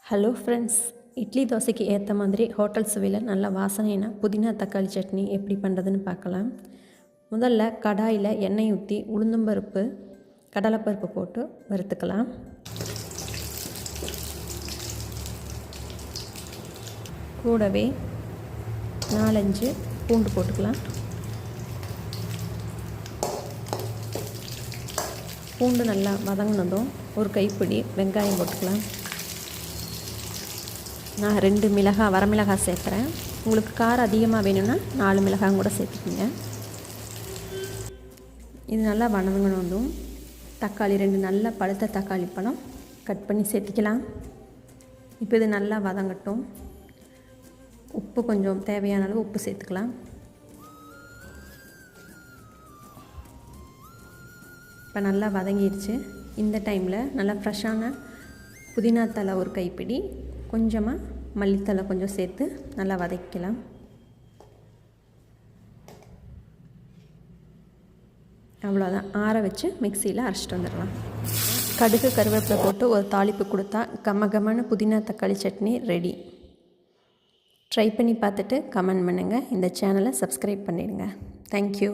Hello friends, idli தோசைக்கு ஏற்ற மாதிரி ஹோட்டல் சுவையில் நல்ல வாசனையான புதினா தக்காளி சட்னி எப்படி பண்ணுறதுன்னு பார்க்கலாம். முதல்ல கடாயில் எண்ணெய் ஊற்றி உளுந்தம்பருப்பு கடலைப்பருப்பு போட்டு வறுத்துக்கலாம். கூடவே 4-5 பூண்டு போட்டுக்கலாம். பூண்டு நல்லா வதங்கினதும் ஒரு கைப்பிடி வெங்காயம் போட்டுக்கலாம். நான் 2 மிளகாய் வரமிளகாய் சேர்க்குறேன். உங்களுக்கு காரம் அதிகமாக வேணும்னா 4 மிளகாயும் கூட சேர்த்துக்குங்க. இது நல்லா வதங்கணும். தக்காளி 2 நல்ல பழுத்த தக்காளி பழம் கட் பண்ணி சேர்த்திக்கலாம். இப்போ இது நல்லா வதங்கட்டும். உப்பு கொஞ்சம் தேவையான அளவு உப்பு சேர்த்துக்கலாம். இப்போ நல்லா வதங்கிடுச்சு. இந்த டைமில் நல்லா ஃப்ரெஷ்ஷான புதினா தழை ஒரு கைப்பிடி, கொஞ்சமாக மல்லித்தழை கொஞ்சம் சேர்த்து நல்லா வதக்கலாம். அவ்வளோதான், ஆற வச்சு மிக்சியில் அரைச்சிட்டு வந்துடலாம். கடுகு கருவேப்பிலை போட்டு ஒரு தாளிப்பு கொடுத்தா கமகமான புதினா தக்காளி சட்னி ரெடி. ட்ரை பண்ணி பார்த்துட்டு கமெண்ட் பண்ணுங்கள். இந்த சேனலை சப்ஸ்கிரைப் பண்ணிடுங்க. தேங்க்யூ.